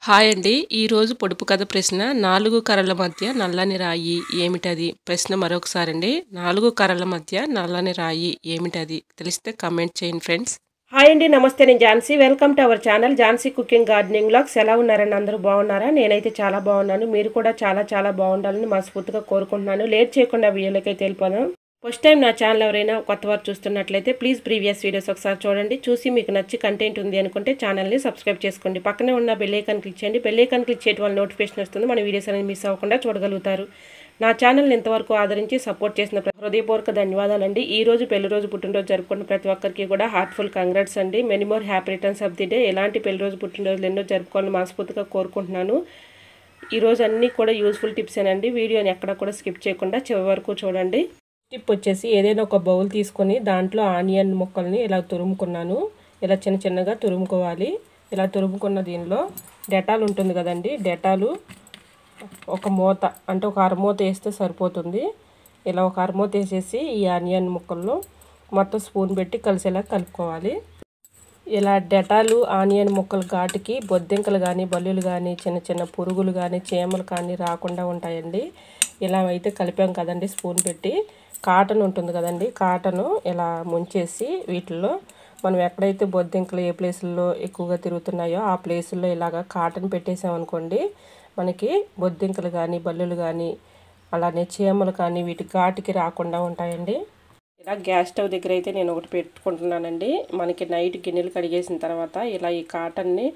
Hi అండి. ఈరోజు పొడుపు కథ ప్రశ్న 4 కర్రల మధ్య నల్లని రాయి ఏమిటది? ప్రశ్న మరొకసారండి. 4 కర్రల మధ్య నల్లని రాయి ఏమిటది? తెలిస్తే కామెంట్ చేయండి ఫ్రెండ్స్. హాయ్ అండి, నమస్తే. నేను Jhansi. Welcome to our channel Jhansi cooking gardening vlogs. ఎలా ఉన్నారండి? అందరూ బాగున్నారా? నేనైతే చాలా బాగున్నాను. మీరు కూడా చాలా బాగుండాలని మనస్ఫూర్తిగా కోరుకుంటున్నాను. లేట్ చేయకుండా వీడియోలోకి అయితే వెళ్ళిపోదాం. ఫస్ట్ టైం నా ఛానల్ ఎవరైనా కొత్త వారు చూస్తున్నట్లయితే ప్లీజ్ ప్రీవియస్ వీడియోస్ ఒకసారి చూడండి. చూసి మీకు నచ్చి కంటెంట్ ఉంది అనుకుంటే ఛానల్ని సబ్స్క్రైబ్ చేసుకోండి. పక్కనే ఉన్న బెల్ ఐకాన్ క్లిక్ చేయండి. బెల్ ఐకాన్ క్లిక్ చేయడం వల్ల నోటిఫికేషన్ వస్తుంది. మన వీడియోస్ అనేది మిస్ అవ్వకుండా చూడగలుగుతారు. నా ఛానల్ని ఇంతవరకు ఆదరించి సపోర్ట్ చేసిన హృదయపూర్వక ధన్యవాదాలండి. ఈ రోజు పెళ్లి రోజు పుట్టినరోజు జరుపుకున్న ప్రతి ఒక్కరికి కూడా హార్ట్ఫుల్ కంగ్రాట్స్ అండి. Many more happy returns of the day. ఎలాంటి పెళ్లి రోజు పుట్టినరోజులు ఎన్నో జరుపుకోవాలని మనస్ఫూర్తిగా కోరుకుంటున్నాను. ఈరోజు అన్నీ కూడా యూస్ఫుల్ టిప్సేనండి. వీడియోని ఎక్కడ కూడా స్కిప్ చేయకుండా చివరి వరకు చూడండి. టిప్ వచ్చేసి ఏదైనా ఒక బౌల్ తీసుకొని దాంట్లో ఆనియన్ ముక్కల్ని ఇలా తురుముకున్నాను. ఇలా చిన్నగా తురుముకోవాలి. ఇలా తురుముకున్న దీనిలో డెటాల్ ఉంటుంది కదండి, డెటాలు ఒక మూత అంటే ఒక అరమూత వేస్తే సరిపోతుంది. ఇలా ఒక అరమూత వేసేసి ఈ ఆనియన్ ముక్కల్లో మొత్తం స్పూన్ పెట్టి కలిసేలా కలుపుకోవాలి. ఇలా డెటాలు ఆనియన్ ముక్కల ఘాటుకి బొద్దింకలు కానీ బల్లులు కానీ చిన్న పురుగులు కానీ చీమలు కానీ రాకుండా ఉంటాయండి. ఇలా అయితే కలిపాం కదండి స్పూన్ పెట్టి. కాటన్ ఉంటుంది కదండి, కాటను ఇలా ముంచేసి వీటిల్లో మనం ఎక్కడైతే బొద్దింకలు ఏ ప్లేసుల్లో ఎక్కువగా తిరుగుతున్నాయో ఆ ప్లేసుల్లో ఇలాగ కాటన్ పెట్టేసామనుకోండి, మనకి బొద్దింకలు కానీ బల్లులు కానీ అలానే చీమలు కానీ వీటి ఘాటుకి రాకుండా ఉంటాయండి. ఇలా గ్యాస్ స్టవ్ దగ్గర అయితే నేను ఒకటి పెట్టుకుంటున్నానండి. మనకి నైట్ గిన్నెలు కడిగేసిన తర్వాత ఇలా ఈ కాటన్ని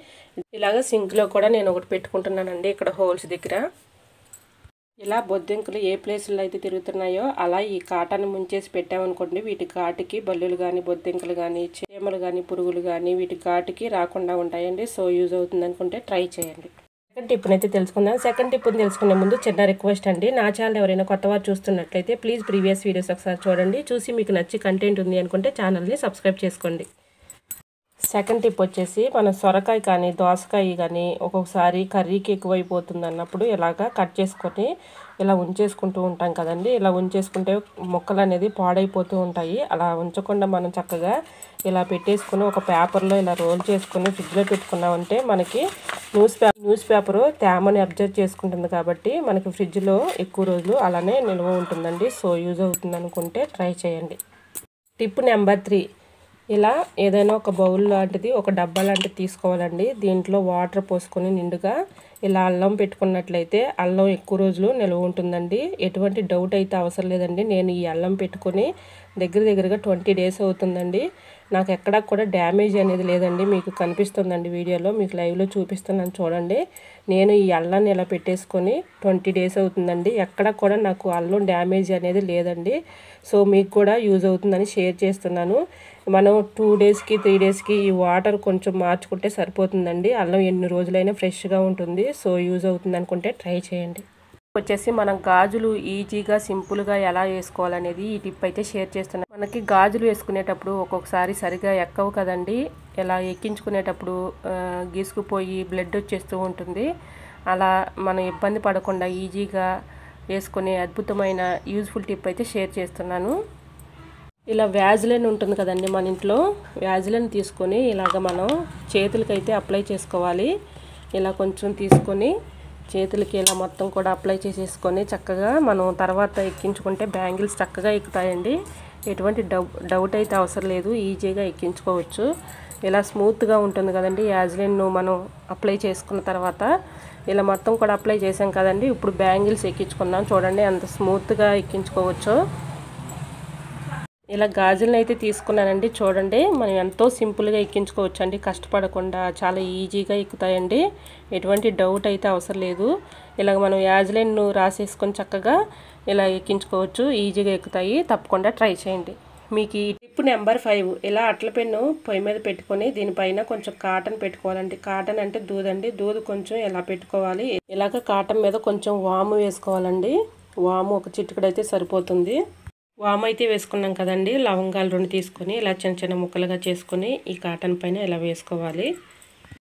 ఇలాగ సింక్లో కూడా నేను ఒకటి పెట్టుకుంటున్నానండి. ఇక్కడ హోల్స్ దగ్గర ఇలా బొద్దింకలు ఏ ప్లేసుల్లో అయితే తిరుగుతున్నాయో అలా ఈ కాటన్ ముంచేసి పెట్టామనుకోండి, వీటి ఘాటుకి బల్లులు కానీ బొద్దింకలు కానీ చీమలు కానీ పురుగులు కానీ వీటి ఘాటుకి రాకుండా ఉంటాయండి. సో యూజ్ అవుతుంది అనుకుంటే ట్రై చేయండి. సెకండ్ టిప్ని అయితే తెలుసుకుందాం. సెకండ్ టిప్ని తెలుసుకునే ముందు చిన్న రిక్వెస్ట్ అండి. నా ఛానల్ ఎవరైనా కొత్తవారు చూస్తున్నట్లయితే ప్లీజ్ ప్రీవియస్ వీడియోస్ ఒకసారి చూడండి. చూసి మీకు నచ్చి కంటెంట్ ఉంది అనుకుంటే ఛానల్ని సబ్స్క్రైబ్ చేసుకోండి. సెకండ్ టిప్ వచ్చేసి మనం సొరకాయ కానీ దోసకాయ కానీ ఒక్కొక్కసారి కర్రీకి ఎక్కువైపోతుంది అన్నప్పుడు ఇలాగా కట్ చేసుకొని ఇలా ఉంచేసుకుంటూ ఉంటాం కదండి. ఇలా ఉంచేసుకుంటే ముక్కలు అనేది పాడైపోతూ ఉంటాయి. అలా ఉంచకుండా మనం చక్కగా ఇలా పెట్టేసుకుని ఒక పేపర్లో ఇలా రోల్ చేసుకుని ఫ్రిడ్జ్లో పెట్టుకున్నామంటే మనకి న్యూస్ పేపరు తేమని అబ్జర్వ్ చేసుకుంటుంది కాబట్టి మనకి ఫ్రిడ్జ్లో ఎక్కువ రోజులు అలానే నిల్వ ఉంటుందండి. సో యూజ్ అవుతుంది అనుకుంటే ట్రై చేయండి. టిప్ నెంబర్ 3, ఇలా ఏదైనా ఒక బౌల్ లాంటిది ఒక డబ్బా లాంటిది తీసుకోవాలండి. దీంట్లో వాటర్ పోసుకొని నిండుగా ఇలా అల్లం పెట్టుకున్నట్లయితే అల్లం ఎక్కువ రోజులు నిల్వ ఉంటుందండి. ఎటువంటి డౌట్ అయితే అవసరం లేదండి. నేను ఈ అల్లం పెట్టుకొని దగ్గరగా 20 డేస్ అవుతుందండి. నాకు ఎక్కడా కూడా డ్యామేజ్ అనేది లేదండి. మీకు కనిపిస్తుందండి వీడియోలో, మీకు లైవ్లో చూపిస్తున్నాను చూడండి. నేను ఈ అల్లాన్ని ఇలా పెట్టేసుకొని 20 డేస్ అవుతుందండి. ఎక్కడ కూడా నాకు అల్లం డ్యామేజ్ అనేది లేదండి. సో మీకు కూడా యూజ్ అవుతుందని షేర్ చేస్తున్నాను. మనం 2 డేస్కి 3 డేస్కి ఈ వాటర్ కొంచెం మార్చుకుంటే సరిపోతుందండి. అల్లం ఎన్ని రోజులైనా ఫ్రెష్గా ఉంటుంది. సో యూజ్ అవుతుంది అనుకుంటే ట్రై చేయండి. వచ్చేసి మనం గాజులు ఈజీగా సింపుల్గా ఎలా వేసుకోవాలనేది ఈ టిప్ అయితే షేర్ చేస్తున్నాను. మనకి గాజులు వేసుకునేటప్పుడు ఒక్కొక్కసారి సరిగా ఎక్కవు కదండి. ఇలా ఎక్కించుకునేటప్పుడు గీసుకుపోయి బ్లడ్ వచ్చేస్తూ ఉంటుంది. అలా మనం ఇబ్బంది పడకుండా ఈజీగా వేసుకునే అద్భుతమైన యూజ్ఫుల్ టిప్ అయితే షేర్ చేస్తున్నాను. ఇలా వ్యాజిలిన్ ఉంటుంది కదండి మన ఇంట్లో, వ్యాజిలిన్ తీసుకొని ఇలాగ మనం చేతులకైతే అప్లై చేసుకోవాలి. ఇలా కొంచెం తీసుకొని చేతులకి ఇలా మొత్తం కూడా అప్లై చేసేసుకొని చక్కగా మనం తర్వాత ఎక్కించుకుంటే బ్యాంగిల్స్ చక్కగా ఎక్కుతాయండి. ఎటువంటి డౌట్ అయితే అవసరం లేదు, ఈజీగా ఎక్కించుకోవచ్చు. ఇలా స్మూత్గా ఉంటుంది కదండి వ్యాజిలిన్ మనం అప్లై చేసుకున్న తర్వాత. ఇలా మొత్తం కూడా అప్లై చేసాం కదండి. ఇప్పుడు బ్యాంగిల్స్ ఎక్కించుకుందాం. చూడండి ఎంత స్మూత్గా ఎక్కించుకోవచ్చో. ఇలా గాజులను అయితే తీసుకున్నానండి. చూడండి మనం ఎంతో సింపుల్గా ఎక్కించుకోవచ్చు అండి, కష్టపడకుండా చాలా ఈజీగా ఎక్కుతాయండి. ఎటువంటి డౌట్ అయితే అవసరం లేదు. ఇలాగ మనం యాజ్లైన్ రాసేసుకొని చక్కగా ఇలా ఎక్కించుకోవచ్చు, ఈజీగా ఎక్కుతాయి. తప్పకుండా ట్రై చేయండి. మీకు ఈ టిప్ నెంబర్ 5, ఇలా అట్ల పెన్ను పొయ్యి మీద పెట్టుకొని దీనిపైన కొంచెం కాటన్ పెట్టుకోవాలండి. కాటన్ అంటే దూదండి, దూదు కొంచెం ఇలా పెట్టుకోవాలి. ఇలాగ కాటన్ మీద కొంచెం వాము వేసుకోవాలండి. వాము ఒక చిటికెడైతే సరిపోతుంది. వాము అయితే వేసుకున్నాం కదండి. లవంగాలు 2 తీసుకొని ఇలా చిన్న ముక్కలుగా చేసుకొని ఈ కాటన్ పైన ఇలా వేసుకోవాలి.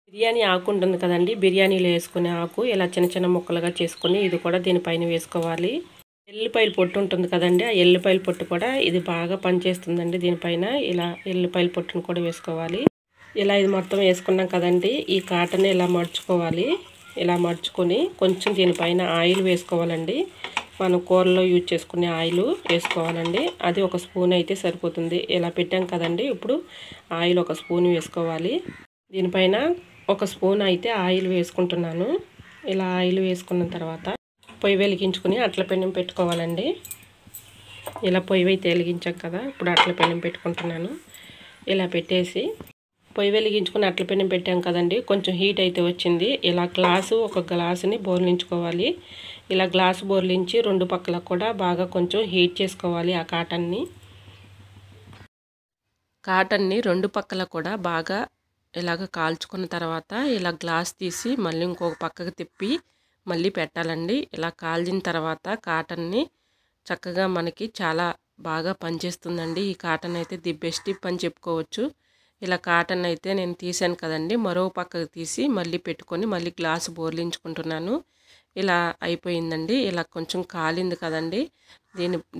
బిర్యానీ ఆకు ఉంటుంది కదండి, బిర్యానీలో వేసుకునే ఆకు ఇలా చిన్న ముక్కలుగా చేసుకొని ఇది కూడా దీనిపైన వేసుకోవాలి. ఎల్లిపాయల పొట్టు ఉంటుంది కదండి, ఆ ఎల్లిపాయల పొట్టు కూడా ఇది బాగా పనిచేస్తుందండి దీనిపైన. ఇలా ఎల్లిపాయల పొట్టును కూడా వేసుకోవాలి. ఇలా ఇది మొత్తం వేసుకున్నాం కదండి, ఈ కాటన్ ఇలా మడుచుకోవాలి. ఇలా మడుచుకొని కొంచెం దీనిపైన ఆయిల్ వేసుకోవాలండి. మనం కూరలో యూజ్ చేసుకునే ఆయిల్ వేసుకోవాలండి. అది 1 స్పూన్ అయితే సరిపోతుంది. ఇలా పెట్టాం కదండి, ఇప్పుడు ఆయిల్ 1 స్పూన్ వేసుకోవాలి. దీనిపైన 1 స్పూన్ అయితే ఆయిల్ వేసుకుంటున్నాను. ఇలా ఆయిల్ వేసుకున్న తర్వాత పొయ్యి వెలిగించుకుని అట్ల పెనం పెట్టుకోవాలండి. ఇలా పొయ్యి అయితే వెలిగించాం కదా, ఇప్పుడు అట్ల పెనం పెట్టుకుంటున్నాను. ఇలా పెట్టేసి పొయ్యి వెలిగించుకుని అట్ల పెనం పెట్టాం కదండి, కొంచెం హీట్ అయితే వచ్చింది. ఇలా ఒక గ్లాసుని బోర్లించుకోవాలి. ఇలా గ్లాసు బోర్లించి 2 పక్కల కూడా బాగా కొంచెం హీట్ చేసుకోవాలి. ఆ కాటన్ని 2 పక్కల కూడా బాగా ఇలాగ కాల్చుకున్న తర్వాత ఇలా గ్లాస్ తీసి మళ్ళీ ఇంకొక పక్కకు తిప్పి మళ్ళీ పెట్టాలండి. ఇలా కాల్చిన తర్వాత కాటన్ని చక్కగా మనకి చాలా బాగా పనిచేస్తుందండి. ఈ కాటన్ అయితే ది బెస్ట్ టిప్ అని చెప్పుకోవచ్చు. ఇలా కాటన్ అయితే నేను తీసాను కదండి, మరో పక్కకు తీసి మళ్ళీ పెట్టుకొని మళ్ళీ గ్లాసు బోర్లించుకుంటున్నాను. ఇలా అయిపోయిందండి. ఇలా కొంచెం కాలింది కదండి,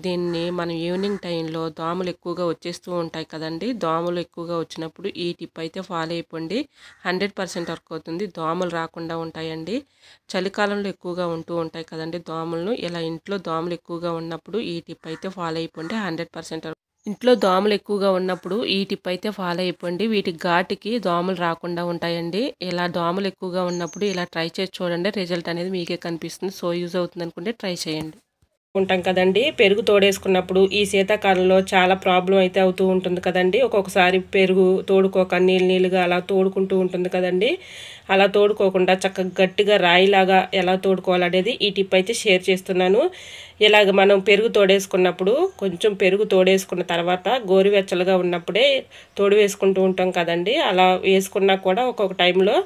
దీన్ని మనం ఈవినింగ్ టైంలో దోమలు ఎక్కువగా వచ్చేస్తూ ఉంటాయి కదండి. దోమలు ఎక్కువగా వచ్చినప్పుడు ఈ టిప్ అయితే ఫాలో అయిపోండి. 100% వర్క్ అవుతుంది. దోమలు రాకుండా ఉంటాయండి. చలికాలంలో ఎక్కువగా ఉంటూ ఉంటాయి కదండి దోమలను. ఇలా ఇంట్లో దోమలు ఎక్కువగా ఉన్నప్పుడు ఈ టిప్ అయితే ఫాలో అయిపోండి. 100% ఇంట్లో దోమలు ఎక్కువగా ఉన్నప్పుడు ఈ టిప్ అయితే ఫాలో అయిపోండి. వీటి ఘాటుకి దోమలు రాకుండా ఉంటాయండి. ఇలా దోమలు ఎక్కువగా ఉన్నప్పుడు ఇలా ట్రై చేసి చూడండి. రిజల్ట్ అనేది మీకే కనిపిస్తుంది. సో యూజ్ అవుతుంది అనుకుంటే ట్రై చేయండి. ఉంటాం కదండి, పెరుగు తోడేసుకున్నప్పుడు ఈ శీతాకాలంలో చాలా ప్రాబ్లం అయితే అవుతూ ఉంటుంది కదండి. ఒక్కొక్కసారి పెరుగు తోడుకోక నీళ్ళుగా అలా తోడుకుంటూ ఉంటుంది కదండి. అలా తోడుకోకుండా చక్కగా గట్టిగా రాయిలాగా ఎలా తోడుకోవాలనేది ఈ టిప్ అయితే షేర్ చేస్తున్నాను. ఇలాగ మనం పెరుగు తోడేసుకున్నప్పుడు కొంచెం పెరుగు తోడేసుకున్న తర్వాత గోరువెచ్చలుగా ఉన్నప్పుడే తోడు వేసుకుంటూ ఉంటాం కదండి. అలా వేసుకున్నా కూడా ఒక్కొక్క టైంలో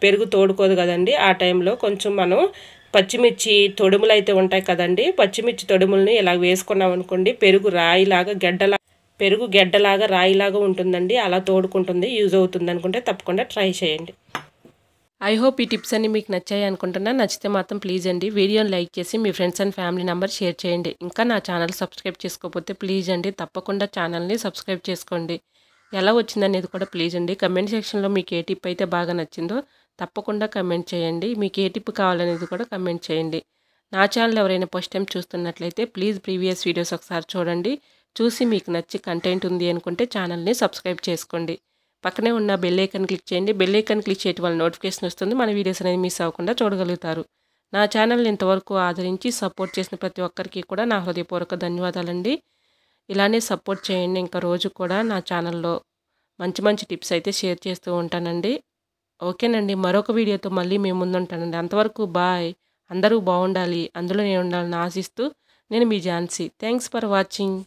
పెరుగు తోడుకోదు కదండి. ఆ టైంలో కొంచెం మనం పచ్చిమిర్చి తొడుములు అయితే ఉంటాయి కదండి, పచ్చిమిర్చి తొడుములని ఇలా వేసుకున్నాం అనుకోండి, పెరుగు గెడ్డలాగా రాయిలాగా ఉంటుందండి. అలా తోడుకుంటుంది. యూజ్ అవుతుంది అనుకుంటే తప్పకుండా ట్రై చేయండి. ఐ హోప్ ఈ టిప్స్ అన్ని మీకు నచ్చాయి అనుకుంటున్నా. నచ్చితే మాత్రం ప్లీజ్ అండి వీడియోని లైక్ చేసి మీ friends and family member share చేయండి. ఇంకా నా ఛానల్ సబ్స్క్రైబ్ చేసుకోకపోతే ప్లీజ్ అండి తప్పకుండా ఛానల్ని సబ్స్క్రైబ్ చేసుకోండి. ఎలా వచ్చిందనేది కూడా ప్లీజ్ అండి కమెంట్ సెక్షన్లో మీకు ఏ టిప్ అయితే బాగా నచ్చిందో తప్పకుండా కమెంట్ చేయండి. మీకు ఏ టిప్ కావాలనేది కూడా కమెంట్ చేయండి. నా ఛానల్ ఎవరైనా ఫస్ట్ టైం చూస్తున్నట్లయితే ప్లీజ్ ప్రీవియస్ వీడియోస్ ఒకసారి చూడండి. చూసి మీకు నచ్చి కంటెంట్ ఉంది అనుకుంటే ఛానల్ని సబ్స్క్రైబ్ చేసుకోండి. పక్కనే ఉన్న బెల్ ఐకాన్ క్లిక్ చేయండి. బెల్ ఐకాన్ క్లిక్ చేయడం వల్ల నోటిఫికేషన్ వస్తుంది. మన వీడియోస్ అనేది మిస్ అవ్వకుండా చూడగలుగుతారు. నా ఛానల్ని ఇంతవరకు ఆదరించి సపోర్ట్ చేసిన ప్రతి ఒక్కరికి కూడా నా హృదయపూర్వక ధన్యవాదాలండి. ఇలానే సపోర్ట్ చేయండి. ఇంకా రోజు కూడా నా ఛానల్లో మంచి మంచి టిప్స్ అయితే షేర్ చేస్తూ ఉంటానండి. ఓకేనండి, మరొక వీడియోతో మళ్ళీ మేము ముందుంటానండి. అంతవరకు బాయ్. అందరూ బాగుండాలి, అందులో నేను ఉండాలని ఆశిస్తూ నేను మీ ఝాన్సీ. Thanks for watching.